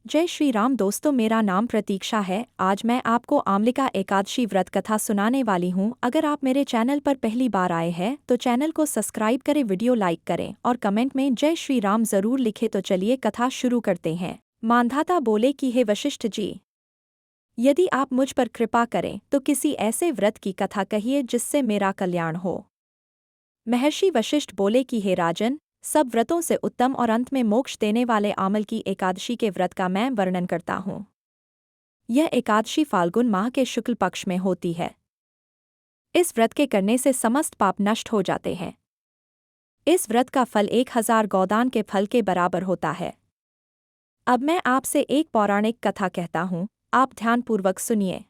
जय श्री राम दोस्तों, मेरा नाम प्रतीक्षा है। आज मैं आपको आमलिका एकादशी व्रत कथा सुनाने वाली हूँ। अगर आप मेरे चैनल पर पहली बार आए हैं तो चैनल को सब्सक्राइब करें, वीडियो लाइक करें और कमेंट में जय श्री राम जरूर लिखें। तो चलिए कथा शुरू करते हैं। मांधाता बोले कि हे वशिष्ठ जी, यदि आप मुझ पर कृपा करें तो किसी ऐसे व्रत की कथा कहिए जिससे मेरा कल्याण हो। महर्षि वशिष्ठ बोले कि हे राजन, सब व्रतों से उत्तम और अंत में मोक्ष देने वाले आमल की एकादशी के व्रत का मैं वर्णन करता हूँ। यह एकादशी फाल्गुन माह के शुक्ल पक्ष में होती है। इस व्रत के करने से समस्त पाप नष्ट हो जाते हैं। इस व्रत का फल 1000 गोदान के फल के बराबर होता है। अब मैं आपसे एक पौराणिक कथा कहता हूँ, आप ध्यानपूर्वक सुनिए।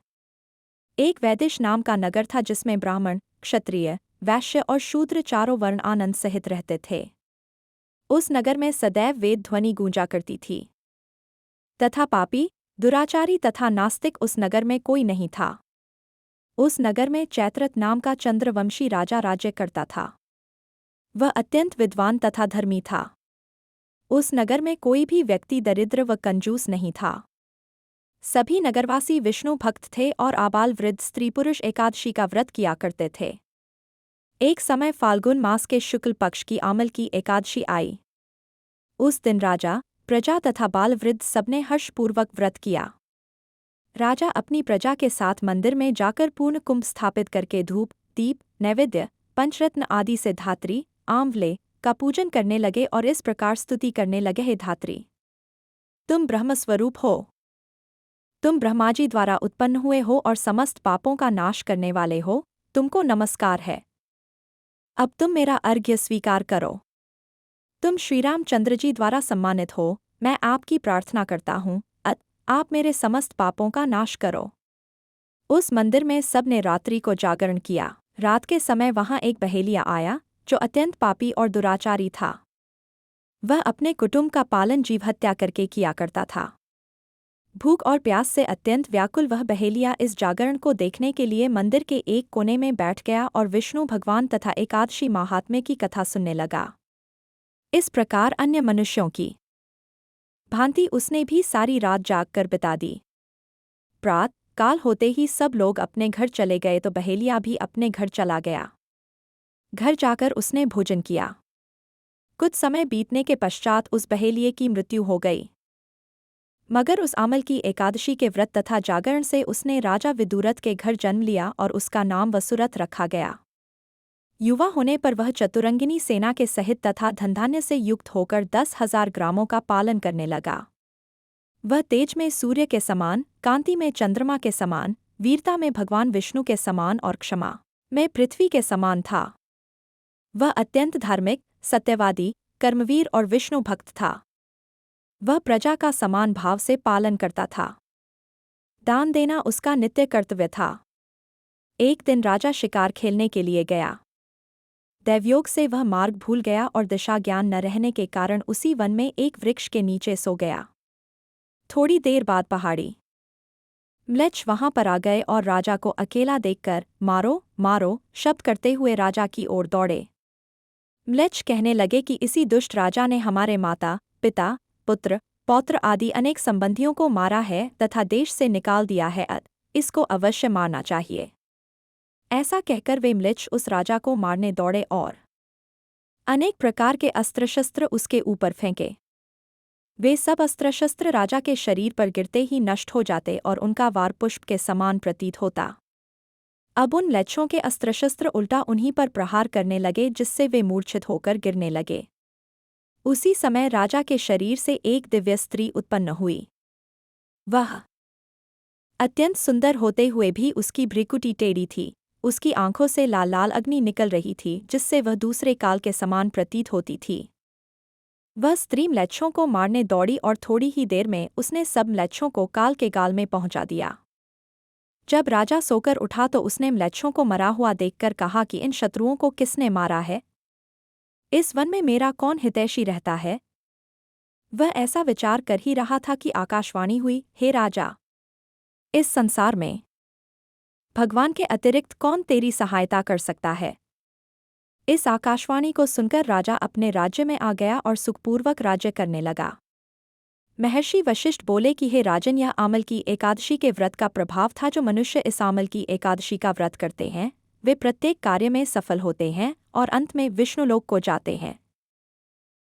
एक वैदिश नाम का नगर था जिसमें ब्राह्मण, क्षत्रिय, वैश्य और शूद्र चारों वर्ण आनंद सहित रहते थे। उस नगर में सदैव वेद ध्वनि गूंजा करती थी तथा पापी, दुराचारी तथा नास्तिक उस नगर में कोई नहीं था। उस नगर में चैत्रथ नाम का चंद्रवंशी राजा राज्य करता था। वह अत्यंत विद्वान तथा धर्मी था। उस नगर में कोई भी व्यक्ति दरिद्र व कंजूस नहीं था। सभी नगरवासी विष्णु भक्त थे और आबाल वृद्ध स्त्री पुरुष एकादशी का व्रत किया करते थे। एक समय फाल्गुन मास के शुक्ल पक्ष की आमल की एकादशी आई। उस दिन राजा, प्रजा तथा बाल वृद्ध सबने हर्षपूर्वक व्रत किया। राजा अपनी प्रजा के साथ मंदिर में जाकर पूर्ण कुंभ स्थापित करके धूप, दीप, नैवेद्य, पंचरत्न आदि से धात्री, आंवले का पूजन करने लगे और इस प्रकार स्तुति करने लगे, हे धात्री, तुम ब्रह्मस्वरूप हो। तुम ब्रह्माजी द्वारा उत्पन्न हुए हो और समस्त पापों का नाश करने वाले हो। तुमको नमस्कार है। अब तुम मेरा अर्घ्य स्वीकार करो। तुम श्रीरामचंद्र जी द्वारा सम्मानित हो। मैं आपकी प्रार्थना करता हूँ, आप मेरे समस्त पापों का नाश करो। उस मंदिर में सब ने रात्रि को जागरण किया। रात के समय वहां एक बहेलिया आया जो अत्यंत पापी और दुराचारी था। वह अपने कुटुंब का पालन जीव हत्या करके किया करता था। भूख और प्यास से अत्यंत व्याकुल वह बहेलिया इस जागरण को देखने के लिए मंदिर के एक कोने में बैठ गया और विष्णु भगवान तथा एकादशी महात्म्य की कथा सुनने लगा। इस प्रकार अन्य मनुष्यों की भांति उसने भी सारी रात जागकर बिता दी। प्रात काल होते ही सब लोग अपने घर चले गए तो बहेलिया भी अपने घर चला गया। घर जाकर उसने भोजन किया। कुछ समय बीतने के पश्चात उस बहेलिये की मृत्यु हो गई। मगर उस आमल की एकादशी के व्रत तथा जागरण से उसने राजा विदुरथ के घर जन्म लिया और उसका नाम वसुरथ रखा गया। युवा होने पर वह चतुरंगिनी सेना के सहित तथा धनधान्य से युक्त होकर 10,000 ग्रामों का पालन करने लगा। वह तेज में सूर्य के समान, कांति में चंद्रमा के समान, वीरता में भगवान विष्णु के समान और क्षमा में पृथ्वी के समान था। वह अत्यंत धार्मिक, सत्यवादी, कर्मवीर और विष्णु भक्त था। वह प्रजा का समान भाव से पालन करता था। दान देना उसका नित्य कर्तव्य था। एक दिन राजा शिकार खेलने के लिए गया। दैवयोग से वह मार्ग भूल गया और दिशा ज्ञान न रहने के कारण उसी वन में एक वृक्ष के नीचे सो गया। थोड़ी देर बाद पहाड़ी म्लेच्छ वहां पर आ गए और राजा को अकेला देखकर मारो मारो शब्द करते हुए राजा की ओर दौड़े। म्लेच्छ कहने लगे कि इसी दुष्ट राजा ने हमारे माता, पिता, पुत्र, पौत्र आदि अनेक संबंधियों को मारा है तथा देश से निकाल दिया है। इसको अवश्य मारना चाहिए। ऐसा कहकर वे म्लेच्छ उस राजा को मारने दौड़े और अनेक प्रकार के अस्त्र शस्त्र उसके ऊपर फेंके। वे सब अस्त्र शस्त्र राजा के शरीर पर गिरते ही नष्ट हो जाते और उनका वार पुष्प के समान प्रतीत होता। अब उन म्लेच्छों के अस्त्र शस्त्र उल्टा उन्हीं पर प्रहार करने लगे जिससे वे मूर्छित होकर गिरने लगे। उसी समय राजा के शरीर से एक दिव्य स्त्री उत्पन्न हुई। वह अत्यंत सुंदर होते हुए भी उसकी भ्रिकुटी टेढ़ी थी। उसकी आंखों से लाल लाल अग्नि निकल रही थी जिससे वह दूसरे काल के समान प्रतीत होती थी। वह स्त्री म्लेच्छों को मारने दौड़ी और थोड़ी ही देर में उसने सब म्लेच्छों को काल के गाल में पहुंचा दिया। जब राजा सोकर उठा तो उसने म्लेच्छों को मरा हुआ देखकर कहा कि इन शत्रुओं को किसने मारा है? इस वन में मेरा कौन हितैषी रहता है? वह ऐसा विचार कर ही रहा था कि आकाशवाणी हुई, हे राजा, इस संसार में भगवान के अतिरिक्त कौन तेरी सहायता कर सकता है? इस आकाशवाणी को सुनकर राजा अपने राज्य में आ गया और सुखपूर्वक राज्य करने लगा। महर्षि वशिष्ठ बोले कि हे राजन, यह आमल की एकादशी के व्रत का प्रभाव था। जो मनुष्य इस आमल की एकादशी का व्रत करते हैं वे प्रत्येक कार्य में सफल होते हैं और अंत में विष्णुलोक को जाते हैं।